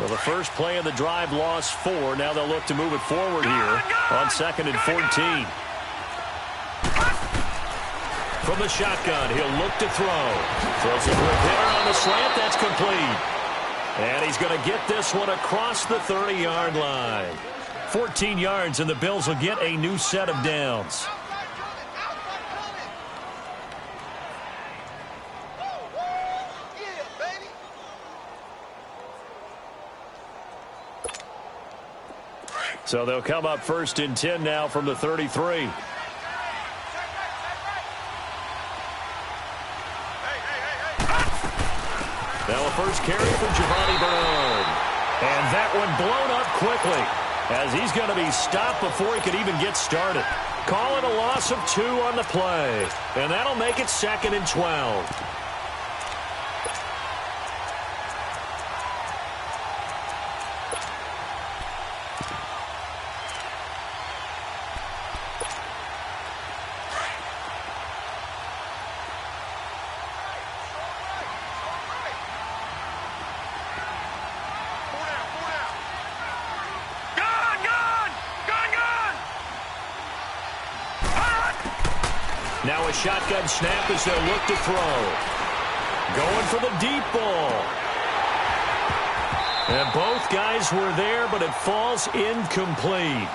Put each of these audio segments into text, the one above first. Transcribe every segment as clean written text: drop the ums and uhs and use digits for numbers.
Well, the first play of the drive lost 4. Now they'll look to move it forward here on 2nd and 14. From the shotgun, he'll look to throw. Throws a quick hitter on the slant. That's complete. And he's going to get this one across the 30-yard line. 14 yards, and the Bills will get a new set of downs. So they'll come up 1st and 10 now from the 33. Now a first carry for Giovanni Bernard. And that one blown up quickly as he's going to be stopped before he could even get started. Call it a loss of 2 on the play. And that'll make it 2nd and 12. Now a shotgun snap as they'll look to throw. Going for the deep ball. And both guys were there, but it falls incomplete.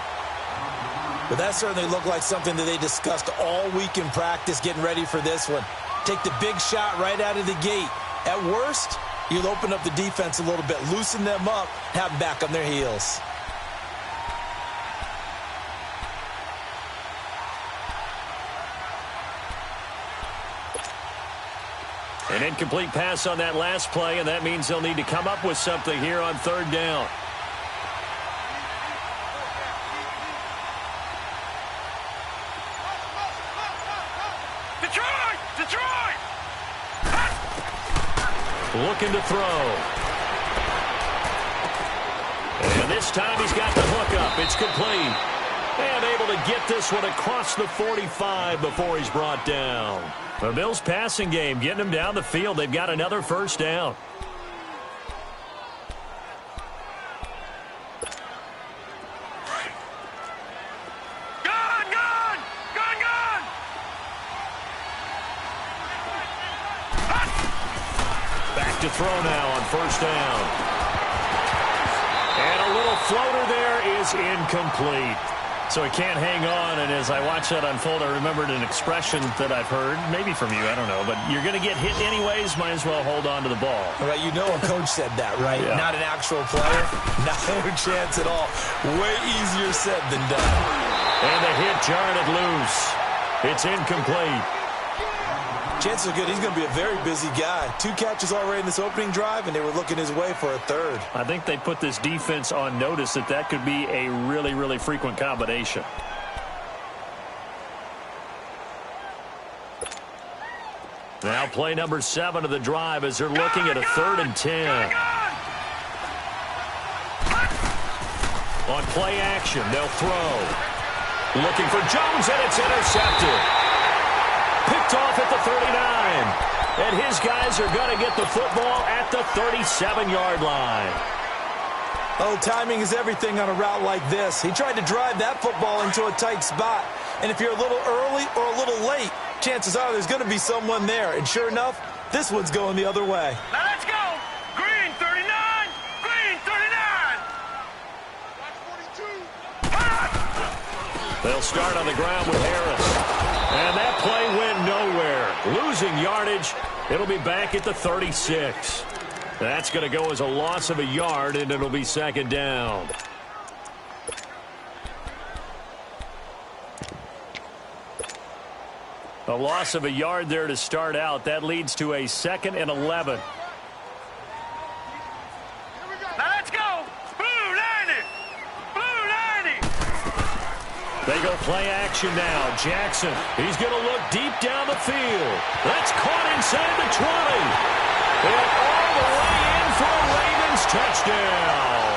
But that certainly looked like something that they discussed all week in practice getting ready for this one. Take the big shot right out of the gate. At worst, you'll open up the defense a little bit, loosen them up, have them back on their heels. An incomplete pass on that last play, and that means they'll need to come up with something here on 3rd down. Detroit! Looking to throw. And this time he's got the hook up. It's complete. And able to get this one across the 45 before he's brought down. The Bills' passing game getting them down the field. They've got another first down. Gun! Back to throw now on 1st down. And a little floater there is incomplete. So he can't hang on, and as I watch that unfold, I remembered an expression that I've heard, maybe from you, I don't know, but you're going to get hit anyways, might as well hold on to the ball. All right, you know a coach said that, right? Yeah. Not an actual player. No chance at all. Way easier said than done. And the hit jarred it loose. It's incomplete. Chances are good he's going to be a very busy guy. 2 catches already in this opening drive, and they were looking his way for a 3rd. I think they put this defense on notice that could be a really, really frequent combination. Now play number 7 of the drive as they're looking at a 3rd and 10. On play action, they'll throw. Looking for Jones, and it's intercepted. Picked off at the 39. And his guys are going to get the football at the 37-yard line. Oh, timing is everything on a route like this. He tried to drive that football into a tight spot. And if you're a little early or a little late, chances are there's going to be someone there. And sure enough, this one's going the other way. Now let's go! Green 39! Green 39! They'll start on the ground with Harris. And that play went nowhere. Losing yardage. It'll be back at the 36. That's going to go as a loss of a yard, and it'll be 2nd down. A loss of a yard there to start out. That leads to a 2nd and 11. Now let's go! Blue 90! Blue 90! They go play action now. Jackson, he's going to look deep down the field. That's caught inside the 20. And all the way in for a Ravens touchdown.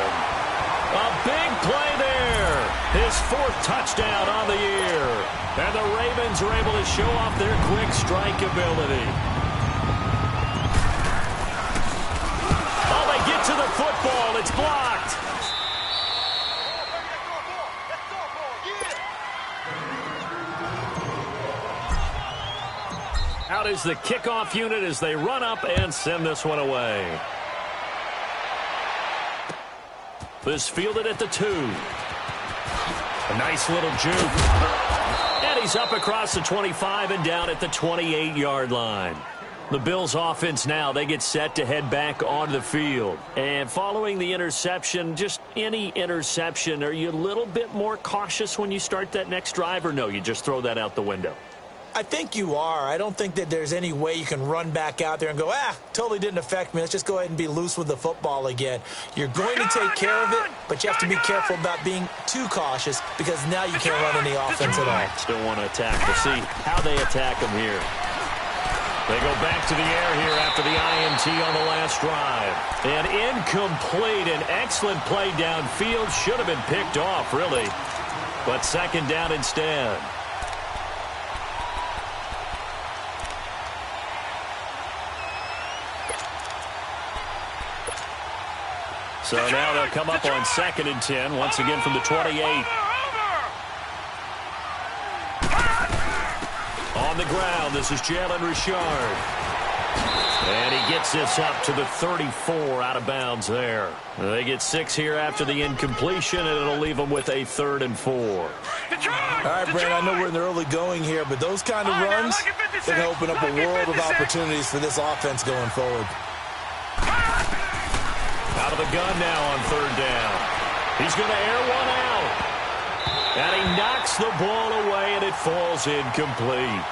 A big play there. His 4th touchdown on the year. And the Ravens are able to show off their quick strike ability. Oh, they get to the football. It's blocked. Out is the kickoff unit as they run up and send this one away. This fielded at the 2. A nice little juke. And he's up across the 25 and down at the 28-yard line. The Bills' offense now, they get set to head back onto the field. And following the interception, just any interception, are you a little bit more cautious when you start that next drive, or no, you just throw that out the window? I think you are. I don't think that there's any way you can run back out there and go, totally didn't affect me. Let's just go ahead and be loose with the football again. You're going to take care of it, but you have to be careful about being too cautious because now you can't run any offense at all. Still want to attack. We'll see how they attack them here. They go back to the air here after the INT on the last drive. And incomplete. An excellent play downfield. Should have been picked off, really. But second down instead. So now they'll come up on 2nd and 10, once again from the 28. On the ground, this is Jalen Richard. And he gets this up to the 34 out of bounds there. They get 6 here after the incompletion, and it'll leave them with a 3rd and 4. All right, Brent, I know we're in the early going here, but those kind of runs, they're going to open up a world of opportunities for this offense going forward. Out of the gun now on 3rd down. He's going to air one out. And he knocks the ball away, and it falls incomplete.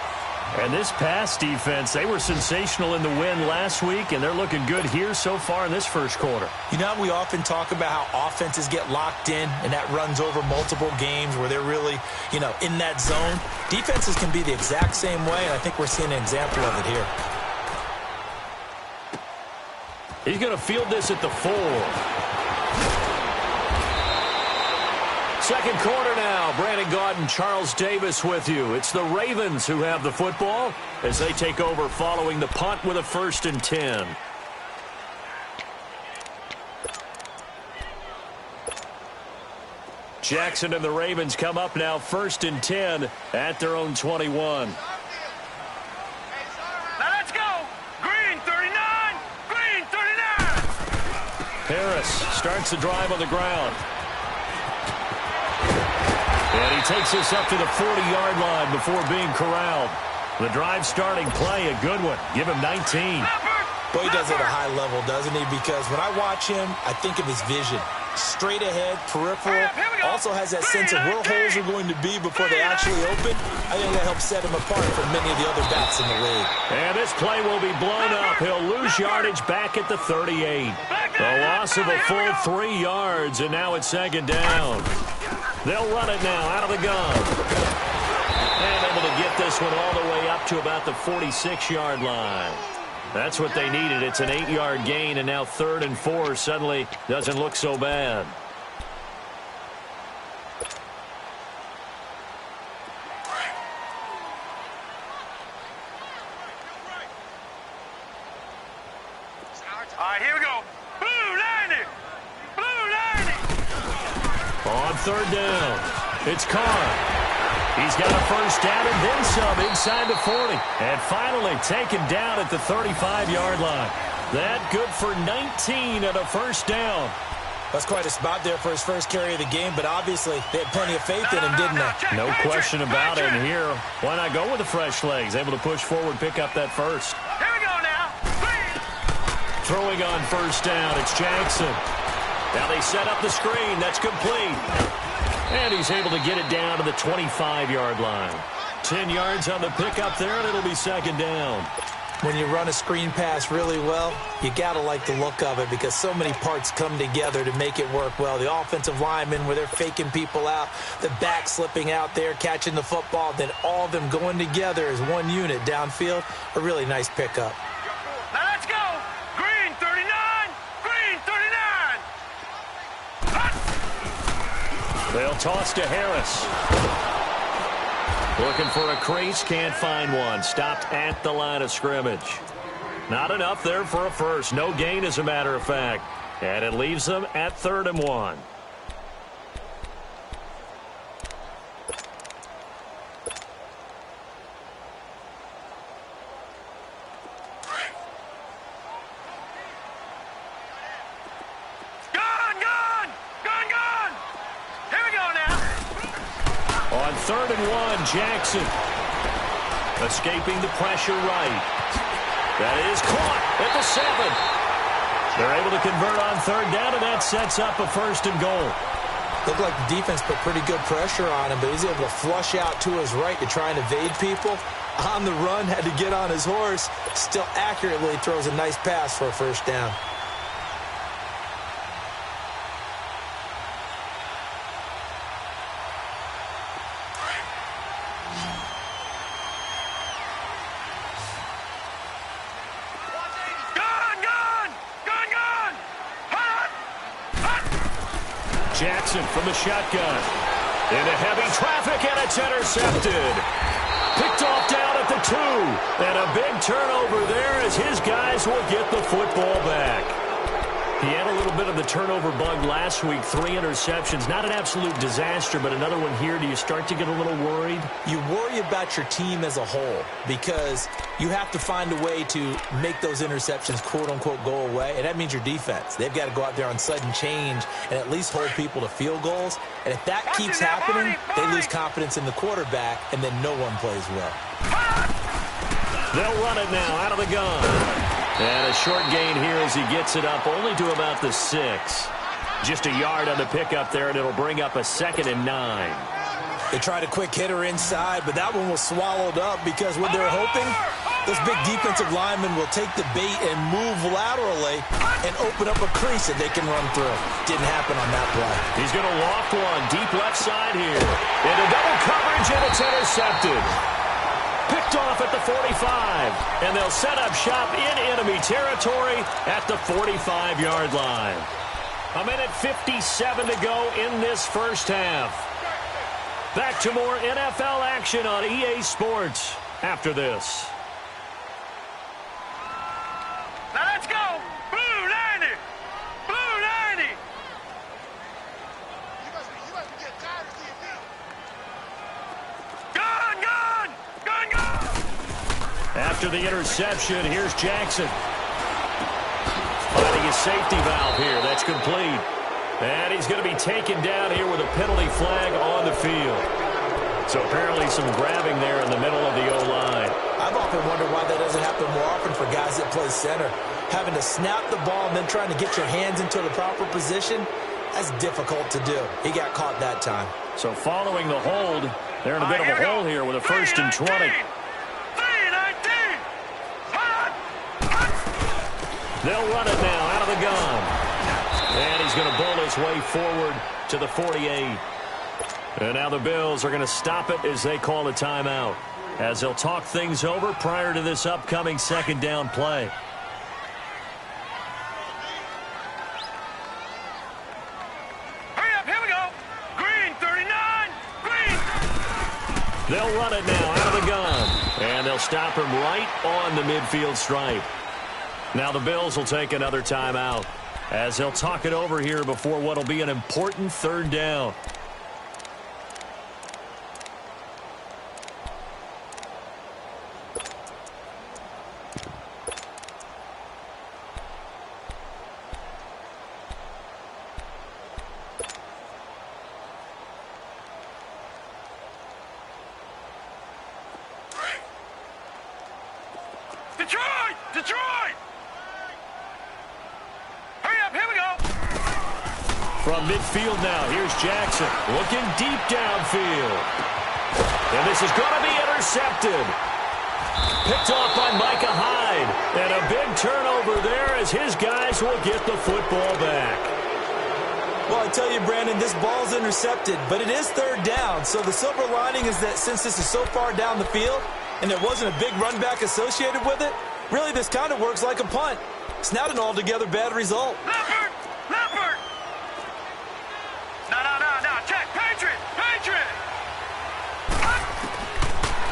And this pass defense, they were sensational in the win last week, and they're looking good here so far in this first quarter. You know, we often talk about how offenses get locked in, and that runs over multiple games where they're really, in that zone. Defenses can be the exact same way, and I think we're seeing an example of it here. He's going to field this at the 4. Second quarter now. Brandon Gaudin, Charles Davis with you. It's the Ravens who have the football as they take over following the punt with a 1st and 10. Jackson and the Ravens come up now 1st and 10 at their own 21. Harris starts the drive on the ground. And he takes this up to the 40-yard line before being corralled. The drive starting play, a good one. Give him 19. Boy, he does it at a high level, doesn't he? Because when I watch him, I think of his vision. Straight ahead, peripheral, also has that sense of where holes are going to be before they actually open. I think that helps set him apart from many of the other backs in the league. And this play will be blown up. He'll lose yardage back at the 38. A loss of a full 3 yards, and now it's 2nd down. They'll run it now out of the gun. And able to get this one all the way up to about the 46-yard line. That's what they needed. It's an 8-yard gain, and now 3rd and 4 suddenly doesn't look so bad. All right, here we go. Blue line it. Blue line it. On 3rd down, it's Carr. He's got a 1st down and then some inside the 40. And finally taken down at the 35-yard line. That good for 19 and a 1st down. That's quite a spot there for his first carry of the game, but obviously they had plenty of faith in him, didn't they? No question about it. And here, why not go with the fresh legs? Able to push forward, pick up that 1st. Here we go now. Throwing on 1st down, it's Jackson. Now they set up the screen. That's complete. And he's able to get it down to the 25-yard line. 10 yards on the pickup there, and it'll be 2nd down. When you run a screen pass really well, you got to like the look of it because so many parts come together to make it work well. The offensive linemen, where they're faking people out, the back slipping out there, catching the football, then all of them going together as one unit downfield. A really nice pickup. Now let's go. Green 39. Green 39. They'll toss to Harris. Looking for a crease, can't find one. Stopped at the line of scrimmage. Not enough there for a 1st. No gain, as a matter of fact. And it leaves them at 3rd and 1. On 3rd and 1, Jackson escaping the pressure right. That is caught at the 7. They're able to convert on 3rd down, and that sets up a 1st and goal. Looked like the defense put pretty good pressure on him, but he's able to flush out to his right to try and evade people. On the run, had to get on his horse. Still accurately throws a nice pass for a 1st down. Jackson from the shotgun. Into heavy traffic, and it's intercepted. Picked off down at the 2. And a big turnover there as his guys will get the football back. He had a little bit of the turnover bug last week. 3 interceptions. Not an absolute disaster, but another one here. Do you start to get a little worried? You worry about your team as a whole because you have to find a way to make those interceptions, quote-unquote, go away, and that means your defense. They've got to go out there on sudden change and at least hold people to field goals. And if that keeps happening, they lose confidence in the quarterback, and then no one plays well. They'll run it now out of the gun. And a short gain here as he gets it up only to about the 6. Just a yard on the pickup there, and it'll bring up a 2nd and 9. They tried a quick hitter inside, but that one was swallowed up because what they're hoping, those big defensive linemen will take the bait and move laterally and open up a crease that they can run through. Didn't happen on that play. He's going to loft one deep left side here. Into double coverage, and it's intercepted. Picked off at the 45, and they'll set up shop in enemy territory at the 45-yard line. 1:57 to go in this 1st half. Back to more NFL action on EA Sports after this. Now let's go! Blue 90! Blue 90! You must be getting tired of seeing me. Gun! After the interception, here's Jackson. Finding his safety valve here. That's complete. And he's going to be taken down here with a penalty flag on the field. So apparently some grabbing there in the middle of the O-line. I've often wondered why that doesn't happen more often for guys that play center. Having to snap the ball and then trying to get your hands into the proper position, that's difficult to do. He got caught that time. So following the hold, they're in a bit of a hole here with a 1st and 20. They'll run it now out of the gun. And he's going to bowl his way forward to the 48. And now the Bills are going to stop it as they call a timeout, as they'll talk things over prior to this upcoming 2nd down play. Hurry up, here we go. Green, 39, green. They'll run it now out of the gun. And they'll stop him right on the midfield stripe. Now the Bills will take another timeout as they'll talk it over here before what will be an important 3rd down. Detroit! Detroit! Hurry up, here we go. From midfield now, here's Jackson looking deep downfield. And this is going to be intercepted. Picked off by Micah Hyde. And a big turnover there as his guys will get the football back. Well, I tell you, Brandon, this ball's intercepted, but it is 3rd down. So the silver lining is that since this is so far down the field and there wasn't a big run back associated with it, really this kind of works like a punt. It's not an altogether bad result. Leopard! Leopard! No, check. Patriot! Patriot!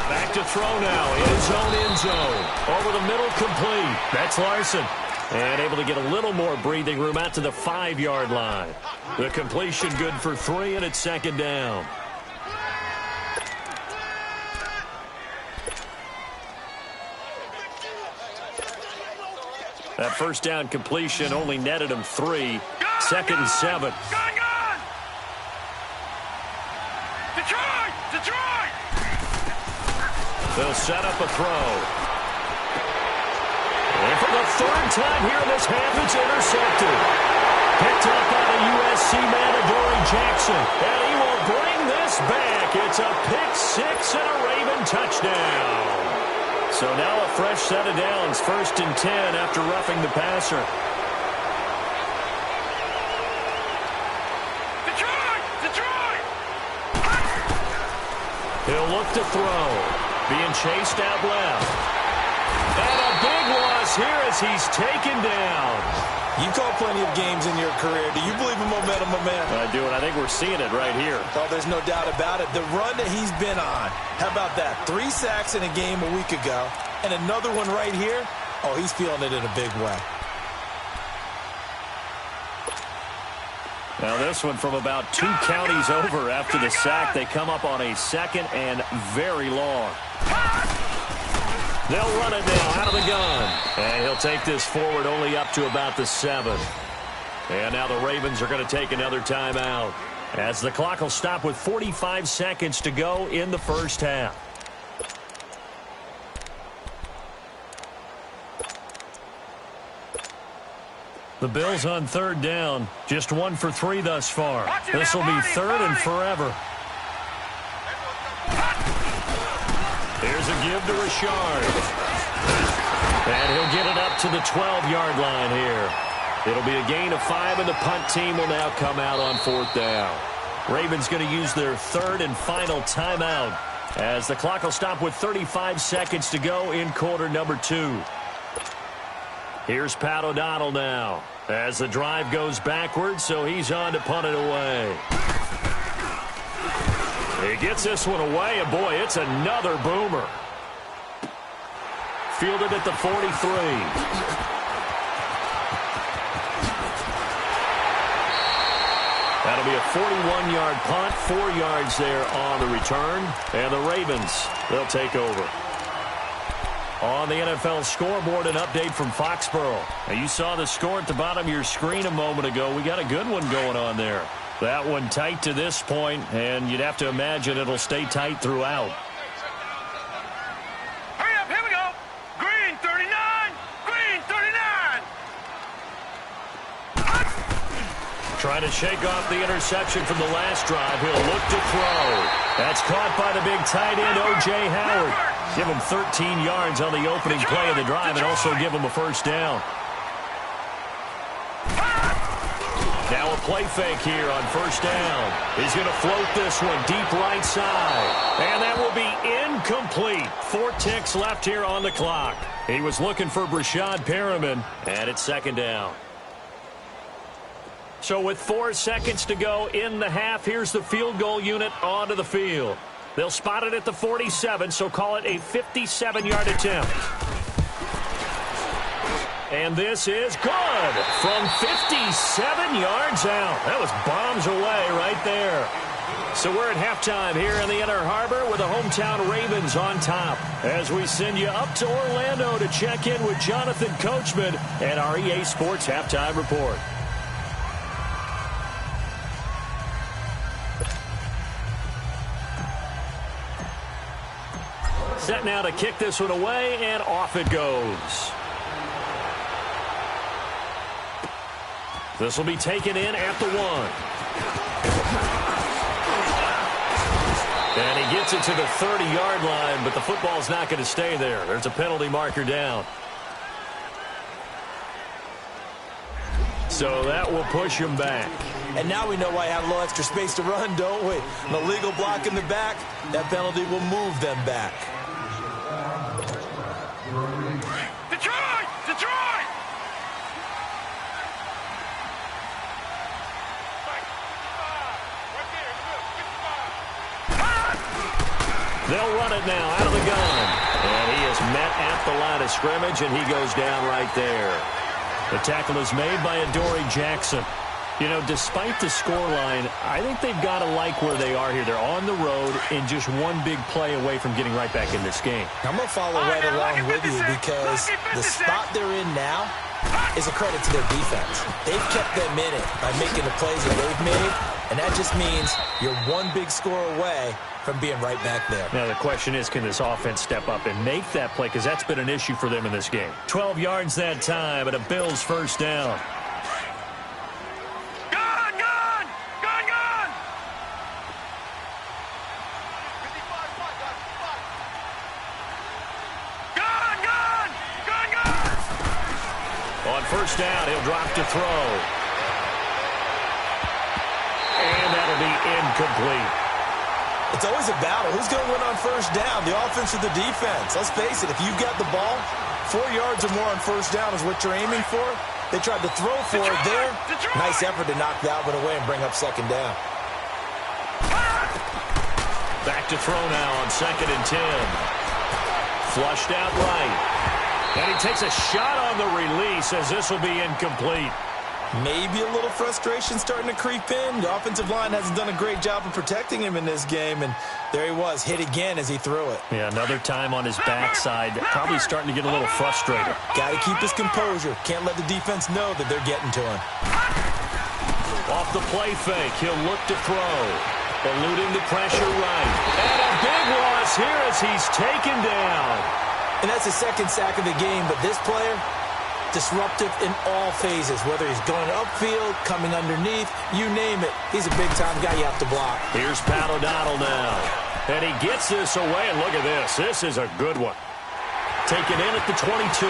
Back to throw now. End zone. Over the middle, complete. That's Larson. And able to get a little more breathing room out to the 5-yard line. The completion good for 3, and it's second down. That first down completion only netted him 3. Second and 7. Gone! Detroit! They'll set up a throw. And for the third time here in this half, it's intercepted. Picked up by the USC man, Adoree Jackson. And he will bring this back. It's a pick-6 and a Raven touchdown. So now a fresh set of downs, 1st and 10 after roughing the passer. Detroit! He'll look to throw. Being chased out left. And a big loss here as he's taken down. You call plenty of games in your career. Do you believe in momentum, my man? I do, and I think we're seeing it right here. Oh, there's no doubt about it. The run that he's been on. How about that? 3 sacks in a game a week ago, and another one right here. Oh, he's feeling it in a big way. Now this one from about 2 counties over after the sack. They come up on a 2nd and very long. They'll run it now out of the gun. And he'll take this forward only up to about the 7. And now the Ravens are going to take another timeout, as the clock will stop with 45 seconds to go in the first half. The Bills on 3rd down. Just 1 for 3 thus far. This will be 3rd and forever. Here's a give to Richard. And he'll get it up to the 12-yard line here. It'll be a gain of 5, and the punt team will now come out on 4th down. Ravens going to use their 3rd and final timeout, as the clock will stop with 35 seconds to go in quarter number 2. Here's Pat O'Donnell now, as the drive goes backwards, so he's on to punt it away. He gets this one away, and boy, it's another boomer. Fielded at the 43. That'll be a 41-yard punt, 4 yards there on the return, and the Ravens, they'll take over. On the NFL scoreboard, an update from Foxborough. Now, you saw the score at the bottom of your screen a moment ago. We got a good one going on there. That one tight to this point, and you'd have to imagine it'll stay tight throughout. Hurry up, here we go. Green 39. Trying to shake off the interception from the last drive. He'll look to throw. That's caught by the big tight end, O.J. Howard. Give him 13 yards on the opening play of the drive and also give him a first down. Now a play fake here on first down. He's going to float this one deep right side. And that will be incomplete. 4 ticks left here on the clock. He was looking for Brashad Perriman, and it's second down. So with 4 seconds to go in the half, here's the field goal unit onto the field. They'll spot it at the 47, so call it a 57-yard attempt. And this is good from 57 yards out. That was bombs away right there. So we're at halftime here in the Inner Harbor with the hometown Ravens on top, as we send you up to Orlando to check in with Jonathan Coachman and our EA Sports Halftime Report. Set now to kick this one away, and off it goes. This will be taken in at the 1. And he gets it to the 30-yard line, but the football's not going to stay there. There's a penalty marker down. So that will push him back. And now we know why I have a little extra space to run, don't we? An illegal block in the back, that penalty will move them back. Detroit! They'll run it now out of the gun. And he is met at the line of scrimmage, and he goes down right there. The tackle is made by Adoree Jackson. You know, despite the scoreline, I think they've got to like where they are here. They're on the road and just one big play away from getting right back in this game. I'm going to follow right along with you because the spot they're in now is a credit to their defense. They've kept them in it by making the plays that they've made, and that just means you're one big score away from being right back there. Now the question is, can this offense step up and make that play? Because that's been an issue for them in this game. 12 yards that time, and a Bills first down. On first down, he'll drop to throw. And that'll be incomplete. It's always a battle. Who's going to win on first down, the offense or the defense? Let's face it, if you've got the ball, 4 yards or more on first down is what you're aiming for. They tried to throw for it there. Nice effort to knock that one away and bring up second down. Back to throw now on 2nd and 10. Flushed out right. And he takes a shot on the release as this will be incomplete. Maybe a little frustration starting to creep in. The offensive line hasn't done a great job of protecting him in this game, and there he was, hit again as he threw it. Yeah, another time on his backside, probably starting to get a little frustrated. Got to keep his composure. Can't let the defense know that they're getting to him. Off the play fake, he'll look to throw. Eluding the pressure right. And a big loss here as he's taken down. And that's the second sack of the game, but this player, disruptive in all phases, whether he's going upfield, coming underneath, you name it. He's a big-time guy you have to block. Here's Pat O'Donnell now. And he gets this away, and look at this. This is a good one. Taken in at the 22.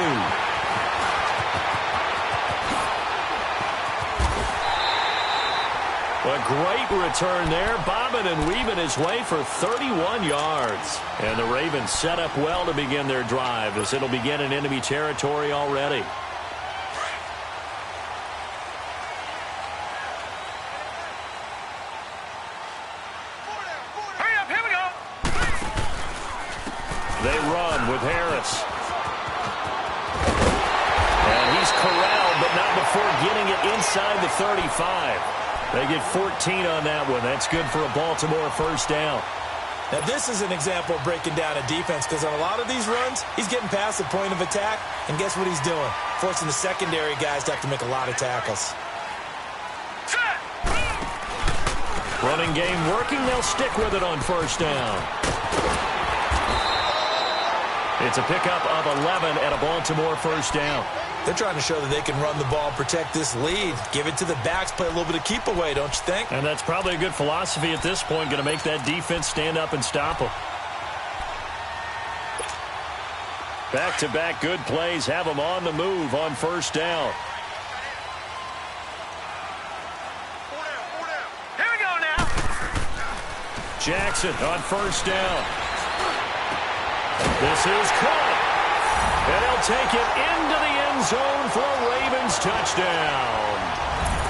A great return there, bobbing and weaving his way for 31 yards. And the Ravens set up well to begin their drive as it'll begin in enemy territory already. Hurry up, here we go. They run with Harris. And he's corralled, but not before getting it inside the 35. They get 14 on that one. That's good for a Baltimore first down. Now, this is an example of breaking down a defense because on a lot of these runs, he's getting past the point of attack, and guess what he's doing? Forcing the secondary guys to have to make a lot of tackles. Running game working. They'll stick with it on first down. It's a pickup of 11 and a Baltimore first down. They're trying to show that they can run the ball, protect this lead, give it to the backs, play a little bit of keep away, don't you think? And that's probably a good philosophy at this point, going to make that defense stand up and stop them. Back-to-back good plays have them on the move on first down. Here we go now. Jackson on first down. This is caught. And he'll take it into the end zone for a Ravens touchdown.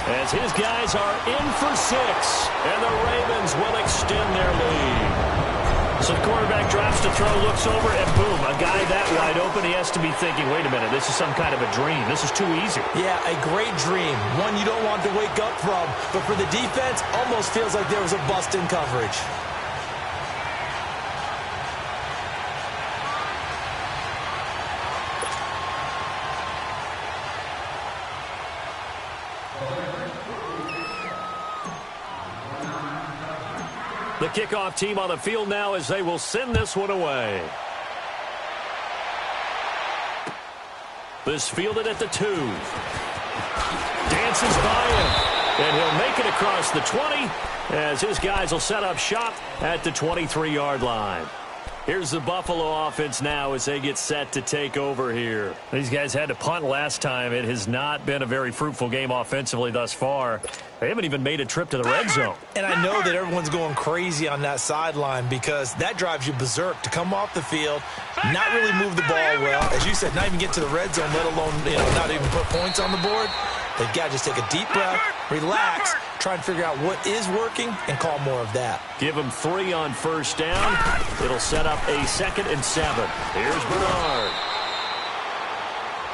As his guys are in for 6, and the Ravens will extend their lead. So the quarterback drops to throw, looks over, and boom, a guy that wide open, he has to be thinking, wait a minute, this is some kind of a dream. This is too easy. Yeah, a great dream. One you don't want to wake up from. But for the defense, almost feels like there was a bust in coverage. The kickoff team on the field now as they will send this one away. This fielded at the 2. Dances by him. And he'll make it across the 20 as his guys will set up shop at the 23-yard line. Here's the Buffalo offense now as they get set to take over here. These guys had to punt last time. It has not been a very fruitful game offensively thus far. They haven't even made a trip to the red zone. And I know that everyone's going crazy on that sideline because that drives you berserk to come off the field, not really move the ball well. As you said, not even get to the red zone, let alone not even put points on the board. They've got to just take a deep breath, relax, try and figure out what is working, and call more of that. Give them 3 on first down. It'll set up a 2nd and 7. Here's Bernard.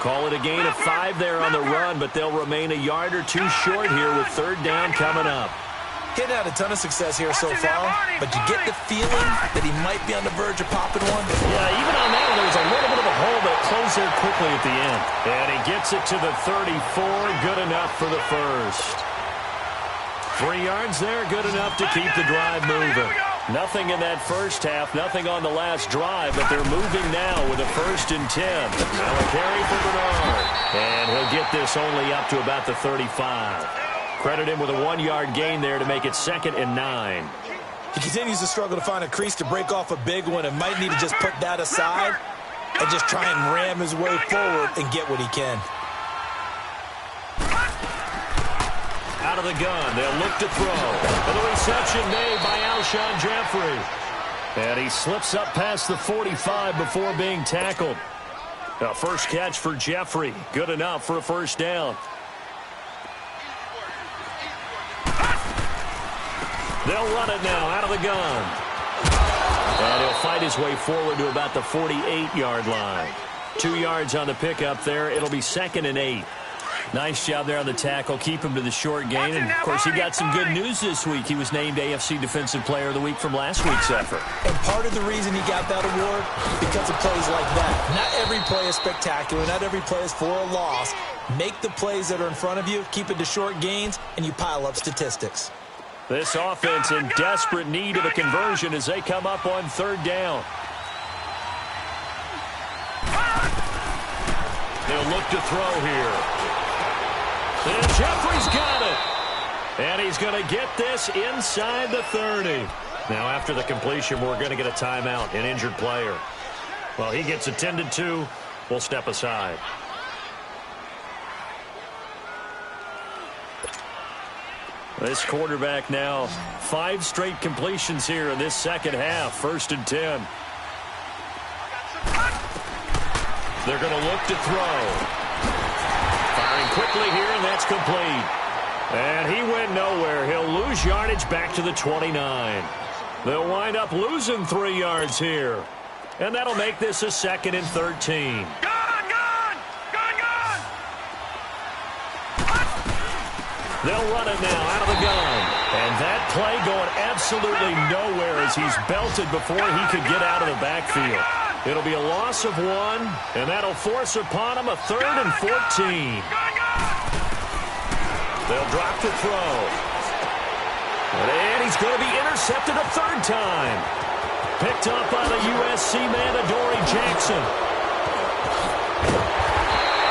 Call it a gain of 5 there on the run, but they'll remain a yard or two short here with third down coming up. Hitting out a ton of success here so far, but you get the feeling that he might be on the verge of popping one. Yeah, even on that one, there was a little bit of a hole that closed there quickly at the end. And he gets it to the 34, good enough for the first. 3 yards there, good enough to keep the drive moving. Nothing in that first half, nothing on the last drive, but they're moving now with a 1st and 10. Now a carry for Bernard. And he'll get this only up to about the 35. Credit him with a 1-yard gain there to make it 2nd and 9. He continues to struggle to find a crease to break off a big one and might need to just put that aside and just try and ram his way forward and get what he can. Out of the gun, they'll look to throw. And the reception made by Alshon Jeffrey. And he slips up past the 45 before being tackled. A first catch for Jeffrey. Good enough for a first down. They'll run it now out of the gun. And he'll fight his way forward to about the 48-yard line. 2 yards on the pickup there. It'll be 2nd and 8. Nice job there on the tackle. Keep him to the short gain. And, of course, he got some good news this week. He was named AFC Defensive Player of the Week from last week's effort. And part of the reason he got that award, because of plays like that. Not every play is spectacular. Not every play is for a loss. Make the plays that are in front of you, keep it to short gains, and you pile up statistics. This offense in desperate need of a conversion as they come up on 3rd down. They'll look to throw here. And Jeffrey's got it. And he's going to get this inside the 30. Now, after the completion, we're going to get a timeout, an injured player. Well, he gets attended to. We'll step aside. This quarterback now, 5 straight completions here in this second half. 1st and 10. They're going to look to throw. Firing quickly here, and that's complete. And he went nowhere. He'll lose yardage back to the 29. They'll wind up losing 3 yards here. And that'll make this a 2nd and 13. They'll run it now out of the gun. And that play going absolutely nowhere as he's belted before he could get out of the backfield. It'll be a loss of 1, and that'll force upon him a 3rd and 14. They'll drop to throw. And he's going to be intercepted a 3rd time. Picked up by the USC man, Adoree Jackson.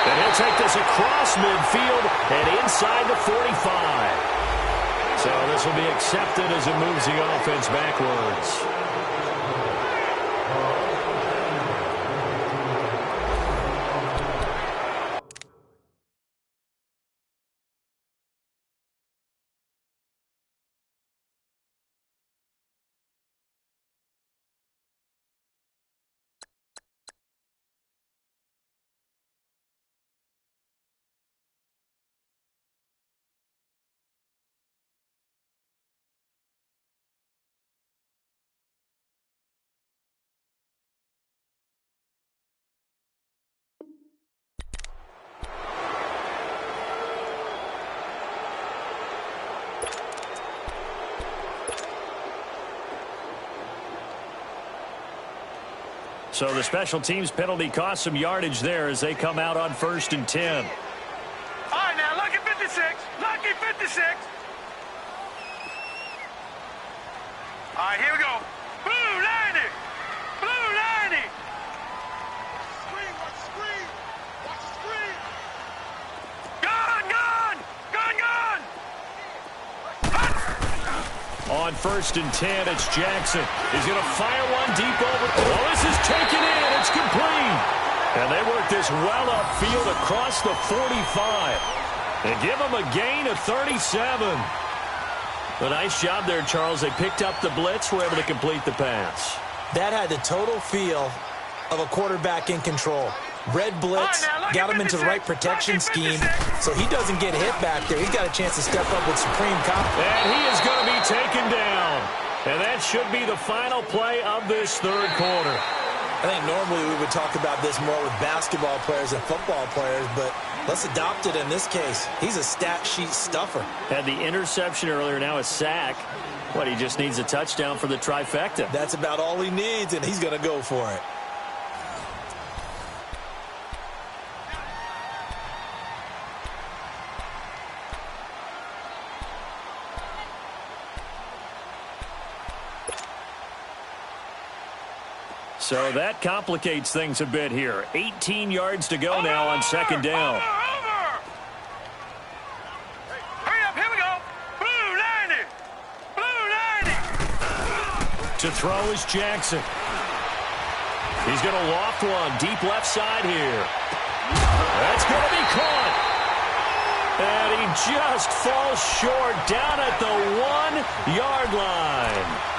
And he'll take this across midfield and inside the 45. So this will be accepted as it moves the offense backwards. So the special teams penalty cost some yardage there as they come out on 1st and 10. All right, now, lucky 56. Lucky 56. All right, here we go. Blue 90. Blue 90. Screen, watch the screen. Watch the screen. Gun, gun. Gun, gun. On 1st and 10, it's Jackson. He's going to fire one deep over. Oh, this is taken in. It's complete. And they work this well upfield across the 45. And give him a gain of 37. A nice job there, Charles. They picked up the blitz, were able to complete the pass. That had the total feel of a quarterback in control. Red blitz, got him into the right protection scheme, so he doesn't get hit back there. He's got a chance to step up with supreme confidence. And he is going to be taken down. And that should be the final play of this 3rd quarter. I think normally we would talk about this more with basketball players and football players, but let's adopt it in this case. He's a stat sheet stuffer. Had the interception earlier, now a sack. What, he just needs a touchdown for the trifecta. That's about all he needs, and he's going to go for it. So that complicates things a bit here. 18 yards to go now on second down. Hurry up, here we go. Blue 90. Blue 90. To throw is Jackson. He's going to loft one deep left side here. That's going to be caught. And he just falls short down at the 1-yard line.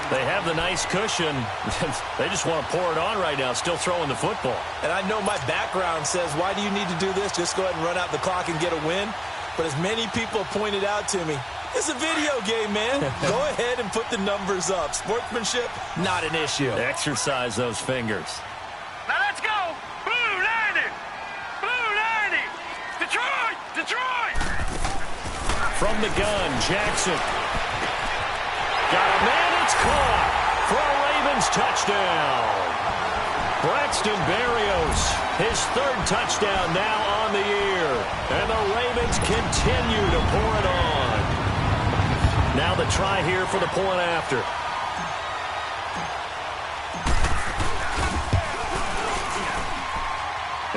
They have the nice cushion. They just want to pour it on right now, still throwing the football. And I know my background says, why do you need to do this? Just go ahead and run out the clock and get a win. But as many people pointed out to me, it's a video game, man. Go ahead and put the numbers up. Sportsmanship, not an issue. Exercise those fingers. Now let's go. Blue 90. Blue 90. Detroit. Detroit. From the gun, Jackson. Got a man, it's caught for a Ravens touchdown. Braxton Berrios, his third touchdown now on the year. And the Ravens continue to pour it on. Now the try here for the point after.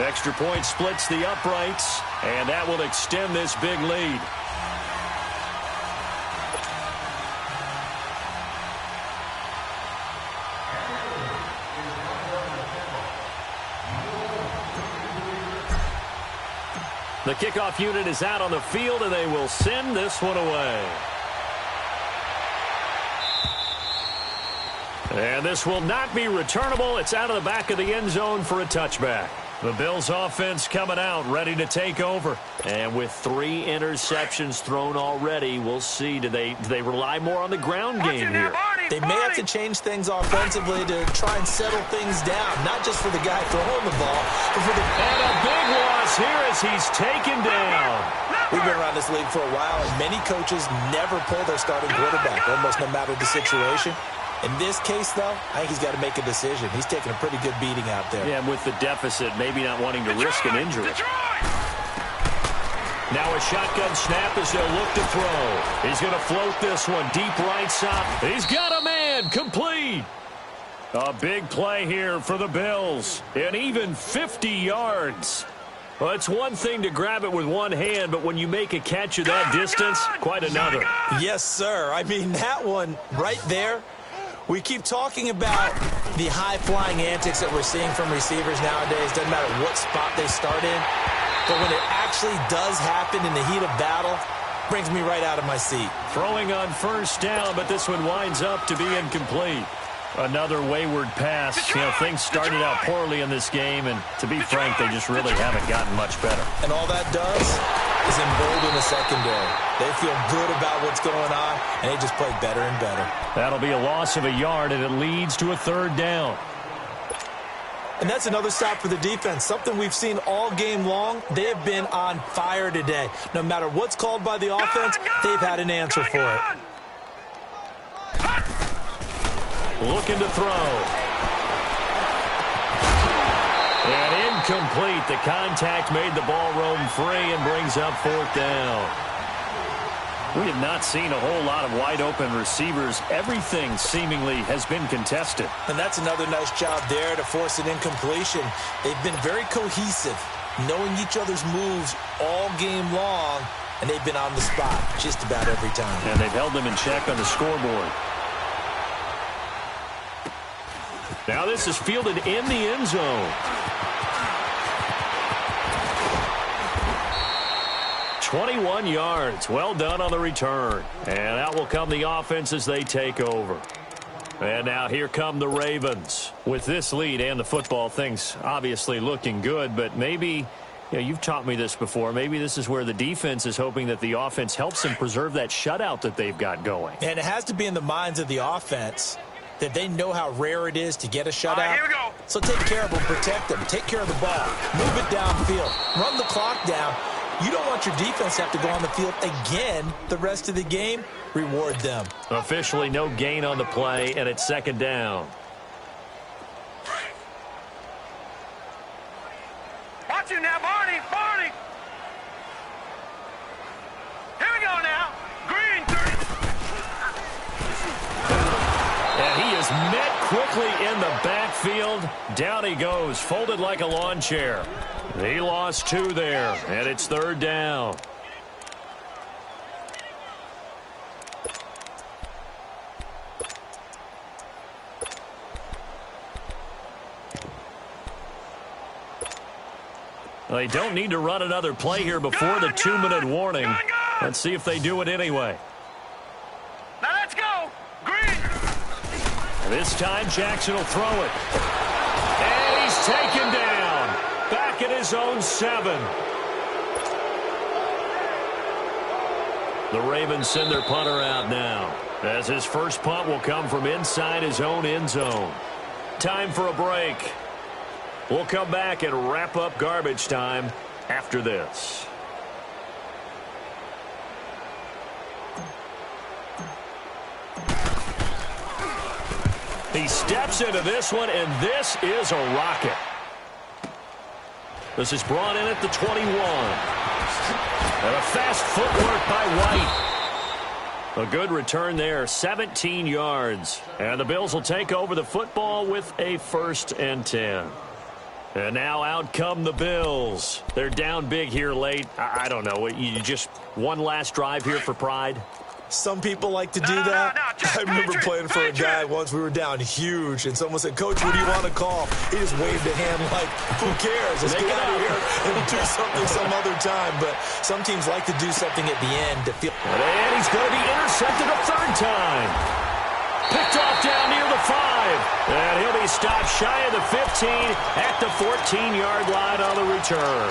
Extra point splits the uprights, and that will extend this big lead. The kickoff unit is out on the field, and they will send this one away. And this will not be returnable. It's out of the back of the end zone for a touchback. The Bills offense coming out, ready to take over. And with 3 interceptions thrown already, we'll see. Do they rely more on the ground game here? They may have to change things offensively to try and settle things down, not just for the guy throwing the ball, but for the... And a big loss here as he's taken down. We've been around this league for a while, and many coaches never pull their starting quarterback, almost no matter the situation. In this case, though, I think he's got to make a decision. He's taking a pretty good beating out there. Yeah, and with the deficit, maybe not wanting to risk an injury. Now a shotgun snap as they'll look to throw. He's going to float this one deep right side. He's got a man, complete. A big play here for the Bills. And even 50 yards. Well, it's one thing to grab it with one hand, but when you make a catch of that distance, quite another. Yes, sir. I mean, that one right there. We keep talking about the high-flying antics that we're seeing from receivers nowadays. Doesn't matter what spot they start in. But when it actually does happen in the heat of battle, brings me right out of my seat. Throwing on first down, but this one winds up to be incomplete. Another wayward pass. You know, things started out poorly in this game, and to be frank, they just really haven't gotten much better. And all that does is embolden the secondary. They feel good about what's going on, and they just play better and better. That'll be a loss of a yard, and it leads to a third down. And that's another stop for the defense, something we've seen all game long. They have been on fire today. No matter what's called by the offense, they've had an answer for it. Looking to throw. And incomplete. The contact made the ball roam free and brings up fourth down. We have not seen a whole lot of wide-open receivers. Everything seemingly has been contested. And that's another nice job there to force an incompletion. They've been very cohesive, knowing each other's moves all game long, and they've been on the spot just about every time. And they've held them in check on the scoreboard. Now this is fielded in the end zone. 21 yards. Well done on the return. And out will come the offense as they take over. And now here come the Ravens. With this lead and the football, things obviously looking good, but maybe, you know, you've taught me this before, maybe this is where the defense is hoping that the offense helps them preserve that shutout that they've got going. And it has to be in the minds of the offense that they know how rare it is to get a shutout. Here we go. So take care of them, protect them, take care of the ball, move it downfield, run the clock down. You don't want your defense to have to go on the field again the rest of the game. Reward them. Officially no gain on the play, and it's second down. Watch you now, Barney. Barney. Here we go now. Green 30. And he is met quickly in the backfield. Down he goes, folded like a lawn chair. He lost 2 there, and it's third down. They don't need to run another play here before the 2-minute warning. Let's see if they do it anyway. Now let's go. Green. This time Jackson will throw it. And he's taken down. Back at his own 7. The Ravens send their punter out now, as his first punt will come from inside his own end zone. Time for a break. We'll come back and wrap up garbage time after this. He steps into this one, and this is a rocket. This is brought in at the 21. And a fast footwork by White. A good return there, 17 yards. And the Bills will take over the football with a 1st and 10. And now out come the Bills. They're down big here late. I don't know. You just one last drive here for pride? Some people like to do that. I remember playing for a guy once. We were down huge, and someone said, "Coach, what do you want to call?" He just waved a hand like, "Who cares? Let's get out of here and do something some other time." But some teams like to do something at the end to feel. And he's going to be intercepted a 3rd time. Picked off down near the 5. And he'll be stopped shy of the 15 at the 14-yard line on the return.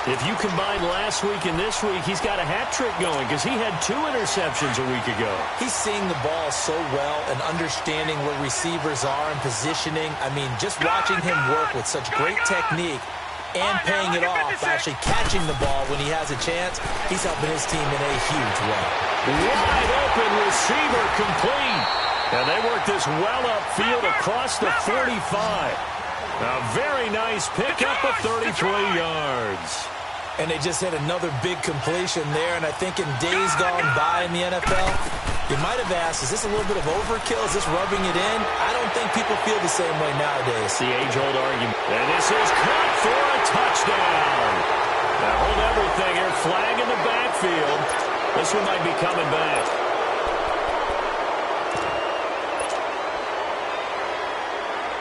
If you combine last week and this week, he's got a hat trick going because he had 2 interceptions a week ago. He's seeing the ball so well and understanding where receivers are and positioning. I mean, just watching him work with such great technique and paying it off by actually catching the ball when he has a chance, he's helping his team in a huge way. Wide open receiver complete. And they work this well upfield across the 45. A very nice pickup of 33 yards. And they just had another big completion there. And I think in days gone by in the NFL, you might have asked, is this a little bit of overkill? Is this rubbing it in? I don't think people feel the same way nowadays. The age-old argument. And this is caught for a touchdown. Now hold everything here. Flag in the backfield. This one might be coming back.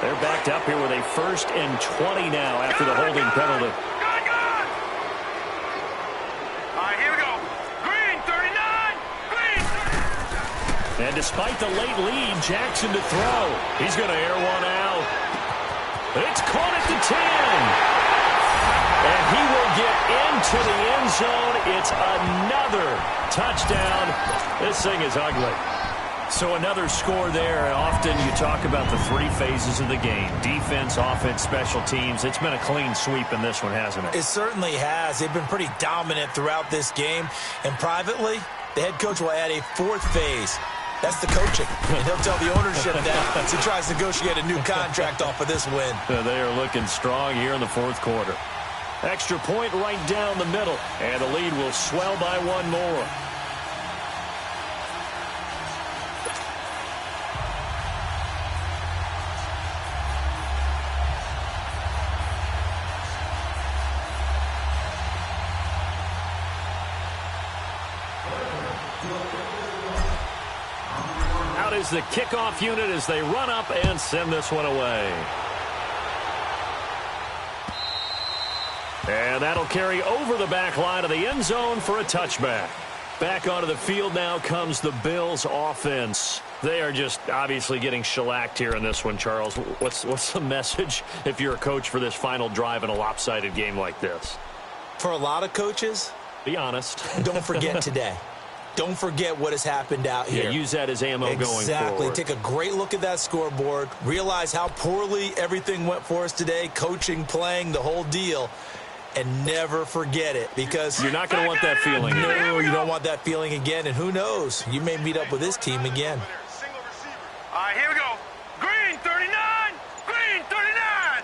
They're backed up here with a 1st and 20 now after the holding penalty. All right, here we go. Green 39. Green. And despite the late lead, Jackson to throw. He's going to air one out. It's caught at the 10. And he will get into the end zone. It's another touchdown. This thing is ugly. So another score there. Often you talk about the 3 phases of the game. Defense, offense, special teams. It's been a clean sweep in this one, hasn't it? It certainly has. They've been pretty dominant throughout this game. And privately, the head coach will add a 4th phase. That's the coaching. And he'll tell the ownership that as he tries to negotiate a new contract off of this win. They are looking strong here in the 4th quarter. Extra point right down the middle. And the lead will swell by 1 more. Out is the kickoff unit as they run up and send this one away. And that'll carry over the back line of the end zone for a touchback. Back onto the field now comes the Bills offense. They are just obviously getting shellacked here in this one, Charles. What's the message if you're a coach for this final drive in a lopsided game like this? For a lot of coaches, be honest. Don't forget today. Don't forget what has happened out here. Yeah, use that as ammo going forward. Exactly. Take a great look at that scoreboard. Realize how poorly everything went for us today. Coaching, playing, the whole deal. And never forget it, because you're not going to want that feeling. No, you don't want that feeling again. And who knows? You may meet up with this team again. All right, here we go. Green 39. Green 39.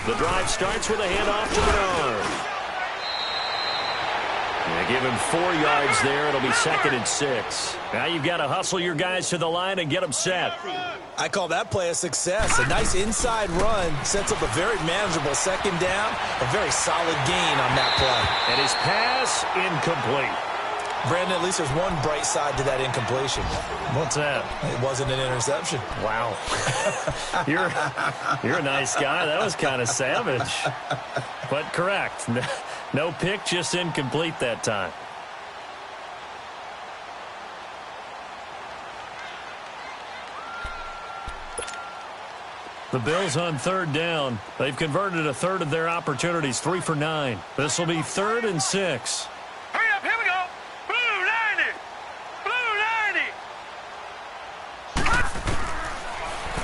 The drive starts with a handoff to Bernard. Give him 4 yards there. It'll be 2nd and 6. Now you've got to hustle your guys to the line and get them set. I call that play a success. A nice inside run sets up a very manageable second down. A very solid gain on that play. And his pass incomplete. Brandon, at least there's one bright side to that incompletion. What's that? It wasn't an interception. Wow. You're a nice guy. That was kind of savage. But correct. No pick, just incomplete that time. The Bills on 3rd down. They've converted a third of their opportunities, 3 for 9. This will be 3rd and 6. Hurry up, here we go. Blue 90. Blue 90.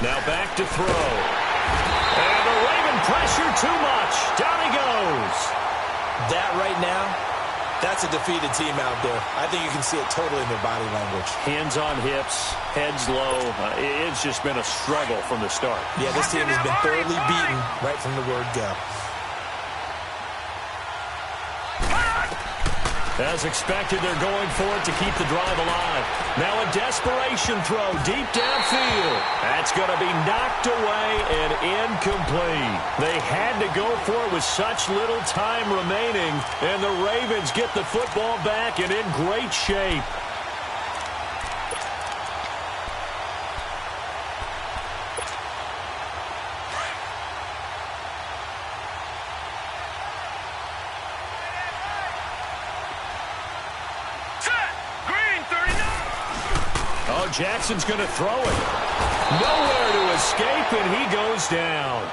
Now back to throw. And the Raven pressure too much. Down he goes. That right now, that's a defeated team out there. I think you can see it totally in their body language. Hands on hips, heads low. It's just been a struggle from the start. Yeah, this team has been thoroughly beaten right from the word go. As expected, they're going for it to keep the drive alive. Now a desperation throw deep downfield. That's going to be knocked away and incomplete. They had to go for it with such little time remaining, and the Ravens get the football back and in great shape. Jackson's going to throw it. Nowhere to escape, and he goes down.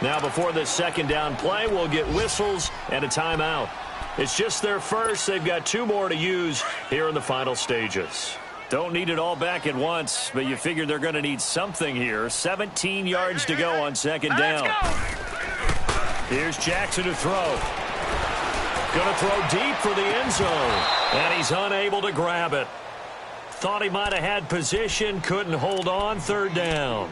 Now, before this 2nd down play, we'll get whistles and a timeout. It's just their first. They've got 2 more to use here in the final stages. Don't need it all back at once, but you figure they're going to need something here. 17 yards to go on 2nd down. Here's Jackson to throw. Going to throw deep for the end zone, and he's unable to grab it. Thought he might have had position, couldn't hold on. 3rd down.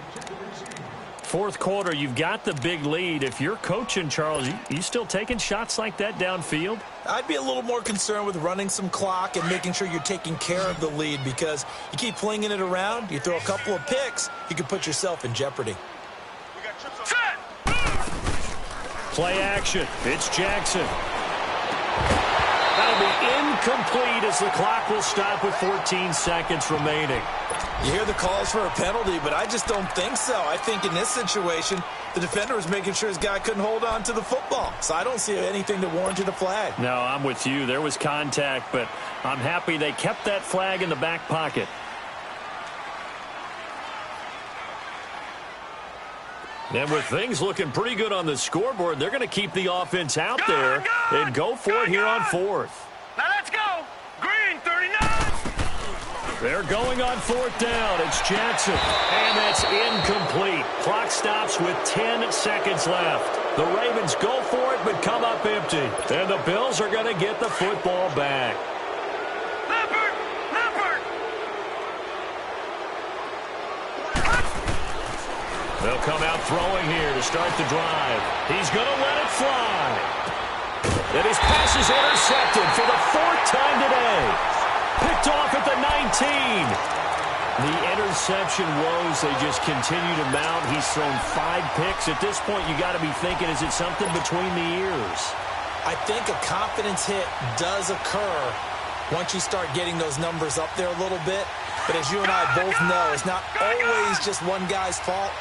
4th quarter, you've got the big lead. If you're coaching, Charles, you still taking shots like that downfield? I'd be a little more concerned with running some clock and making sure you're taking care of the lead, because you keep flinging it around, you throw a couple of picks, you can put yourself in jeopardy. Play action. It's Jackson. That'll be incomplete as the clock will stop with 14 seconds remaining. You hear the calls for a penalty, but I just don't think so. I think in this situation, the defender was making sure his guy couldn't hold on to the football. So I don't see anything that warranted a flag. No, I'm with you. There was contact, but I'm happy they kept that flag in the back pocket. And with things looking pretty good on the scoreboard, they're going to keep the offense out there and go for it here on 4th. Now let's go. Green 39. They're going on 4th down. It's Jackson. And that's incomplete. Clock stops with 10 seconds left. The Ravens go for it but come up empty. And the Bills are going to get the football back. Leopard. They'll come out throwing here to start the drive. He's going to let it fly. And his pass is intercepted for the 4th time today. Picked off at the 19. The interception woes, they just continue to mount. He's thrown 5 picks. At this point, you got to be thinking, is it something between the ears? I think a confidence hit does occur once you start getting those numbers up there a little bit. But as you and I both know, it's not always just one guy's fault.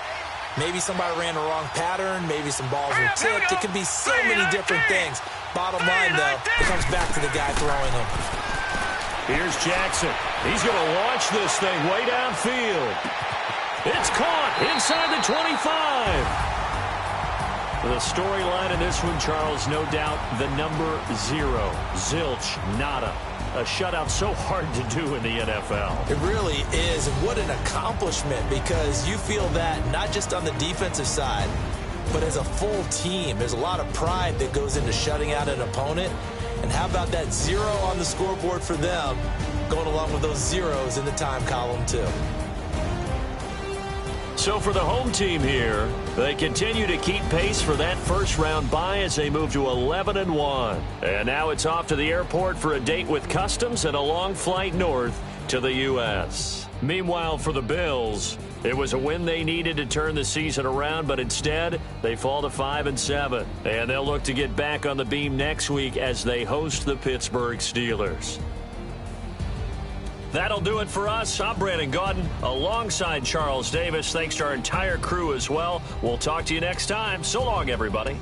Maybe somebody ran the wrong pattern. Maybe some balls were tipped. It can be so many different things. Bottom line, though, it comes back to the guy throwing them. Here's Jackson. He's going to launch this thing way downfield. It's caught inside the 25. The storyline in this one, Charles, no doubt the number 0. Zilch, nada. A shutout so hard to do in the NFL. It really is, and what an accomplishment, because you feel that not just on the defensive side, but as a full team. There's a lot of pride that goes into shutting out an opponent, and how about that 0 on the scoreboard for them, going along with those zeros in the time column too. So for the home team here, they continue to keep pace for that first-round bye as they move to 11-1. And now it's off to the airport for a date with Customs and a long flight north to the U.S. Meanwhile, for the Bills, it was a win they needed to turn the season around, but instead they fall to 5-7. And they'll look to get back on the beam next week as they host the Pittsburgh Steelers. That'll do it for us. I'm Brandon Gaudin alongside Charles Davis. Thanks to our entire crew as well. We'll talk to you next time. So long, everybody.